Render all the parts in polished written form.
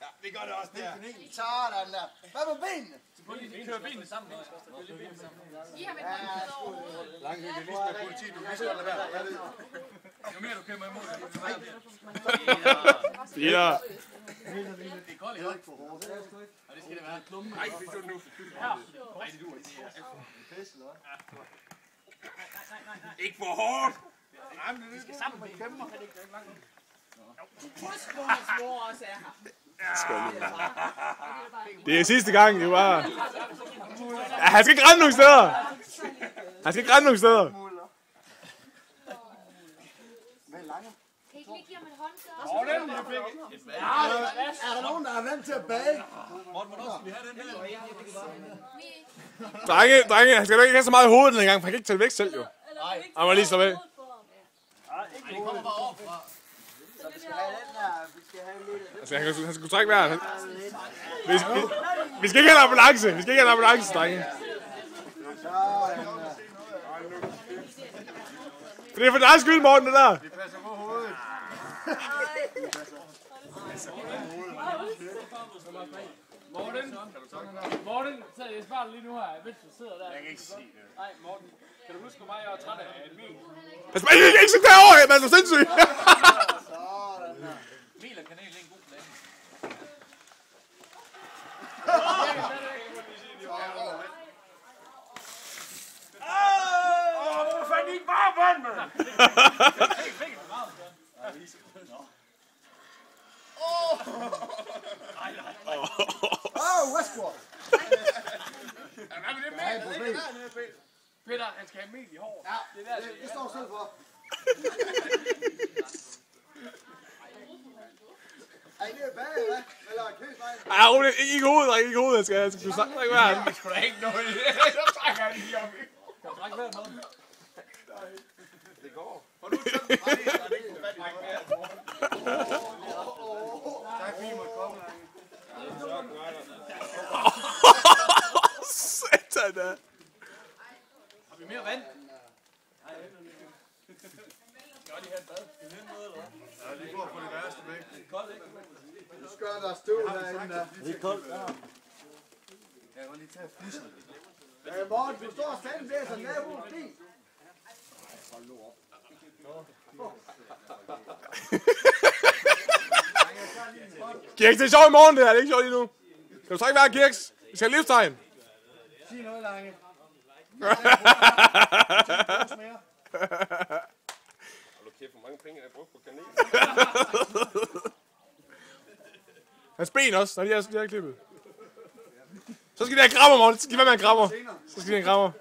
Ja, det gør det også der. Sådan der. Hvad med benene? Vi kører benene sammen. I har været overhovedet. Langt hygge lige med politiet, du vidste godt lade være. Jo mere du kæmper imod, jo Fire. det er koldt i hånden. Og det skal det være. Nej, fik du nu. Nej, det duer ikke. Ikke for hårdt. Vi skal sammen med kæmper. Husk, hvor hans mor også er her. Det er sidste gang, det var. Ja, han skal ikke rende nogen steder. Han skal ikke rende nogen steder. Med lange. Kan I ikke lige give ham et håndklæde? Er der nogen, der er vant til at bage? Morten, hvornår skal vi have den her? Drenge, han skal da ikke have så meget i hovedet den gang, for han kan ikke tage væk selv, jo. Han må lige slå væk. Det kommer bare over fra. Så vi skal have den der. Vi skal have lidt. Altså, han skal trække vejret. Vi skal ikke have en ambulance. Vi skal ikke have en ambulance, drenge. Det er for dig skyld, Morten, det der. Vi passer på hovedet. Morten, så jeg svarer lige nu her, mens du sidder der. Jeg kan ikke se det. Nej, Morten, kan du huske mig, jeg er træt af Emil? Pas på, ikke så derovre, man er sindssyg. Mel og kanel er en god blanding. Hvor fanden I ikke bare vand, mand? Westbrook. Hvad med det med? Peter, han skal have mel i hår. Ja, det står selv for. Er I det bag, hvad? Eller køsvejen? Ej, roligt. Ikke i hovedet, drenge. Ikke i hovedet. Han skal kunne snakke ikke være. Det er sgu da ikke noget. Så trækker jeg lige om. Kan du trække vejret med? Det går. Hvor nu tømt det? Nej, det er ikke fat i noget. Tak fordi I måtte komme, drenge. Satan da. Har vi mere vand? Ja, lige for at få det værste væk. Nu skal der stå derinde. Det er koldt. Jeg kan lige tage flissen. Morten, du står og sandblæser naboens bil. Hold nu op. Kirks, det er sjovt i morgen, det her. Det er ikke sjovt lige nu. Kan du trække vejret, Kirks? Vi skal have livstegn. Sig noget, Lange. Hold du kæft, hvor mange penge er jeg brugt på kanel? Hans ben også, når de er klippet. Så skal de have krammer, Morten. Så skal de være med en krammer. Så skal de have en krammer.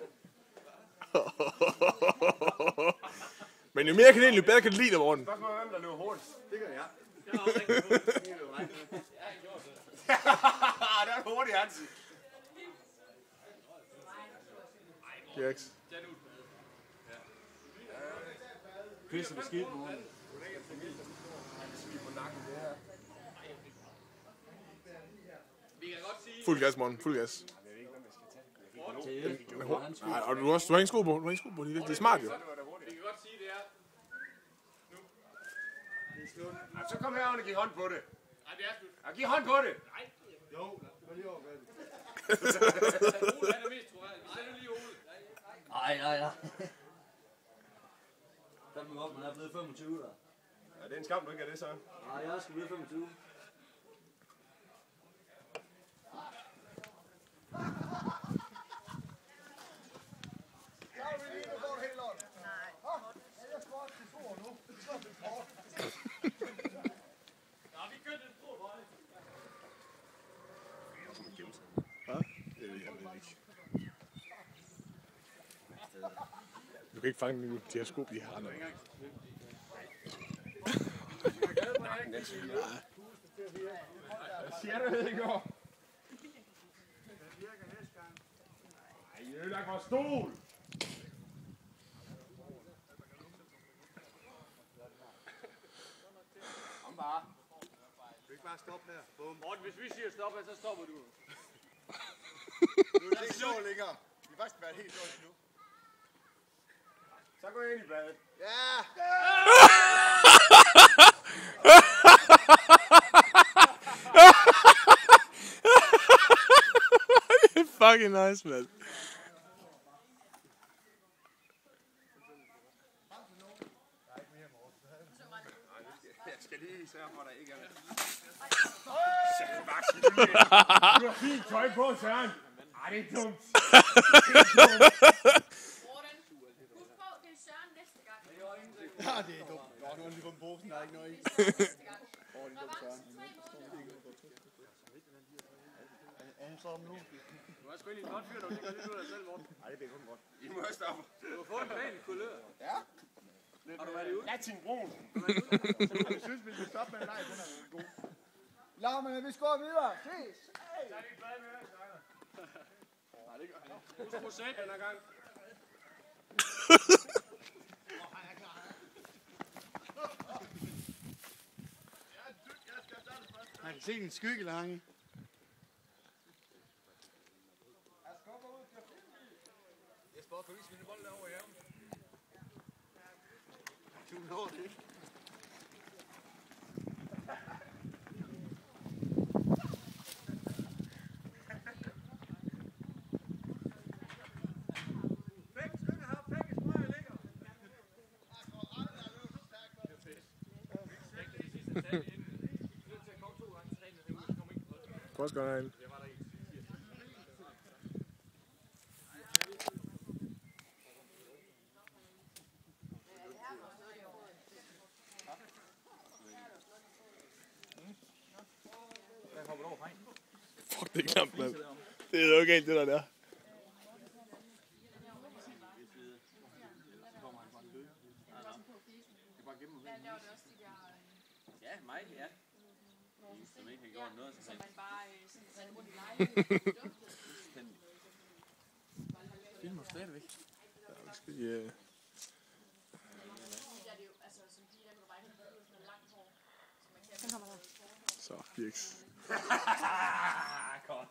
Men jo mere kanel, jo bedre kan du lide det, Morten. Spørgsmålet er, hvem der løber hurtigst. Det gør jeg. Det er hurtigt, Hansen. Kirks. Pisse beskidt, Morten. Fuld gas, Morten. Fuld gas. Nej, og du har ingen sko på. Du har ingen sko på. Det er smart, jo. Vi kan godt sige, det er. Ja, så kom her og giv hånd på det. Nej, det er slut. Ja, giv hånd på det. Nej. Jo, gå lige over, Ole, Han er mest troværdig. Vi sender lige Ole. Nej. Der må godt, man er blevet 25 der. Ja, det er en skam, du ikke er det så. Nej, jeg skal blive 25. Du kan ikke fange de her sko, de har andre. Siger du det ikke går? Ej, I ødelægger vores stol! Kom bare. Du kan ikke bare stoppe her. Bum. Morten, hvis vi siger stop, så stopper du. Nu er det ikke sjovt længere. Vi har faktisk været helt sjovt nu. Så går jeg ind i badet. Ja! fucking nice, mand. Jeg skal lige sørge for, at der ikke er noget. Du har fint tøj på, Søren. Ej, det er dumt. Morten, husk på, det er Søren næste gang. Ja, det er dumt. Nå, nu har lige fået en posen, der er ikke noget i. Næste gang. Der var 3 måneder. Så om nu. Du er sgu egentlig en godt fyr, du tænker lidt ud af dig selv, Morten. Ej, det bliver kun godt. I må stoppe. Du har fået en pæn kulør. Ja. Har du været ude? Latin brun. Jeg synes, vi skal stoppe med en leg. Den er god. Lad mig, vi skal videre. Ses. Husk procent den her gang. Man kan se din skygge, Lange. Jesper, kan vi smide bolden over i haven? Du når det ikke. Prøv at gøre herinde. Fuck, det er klamt, mand. Det er jo galt, det der. Ja, mig, ja. Som ikke har gjort noget til Så man bare sådan rundt i lejligheden. Filmer stadigvæk. Ja, skal de... Så, Birks. Godt.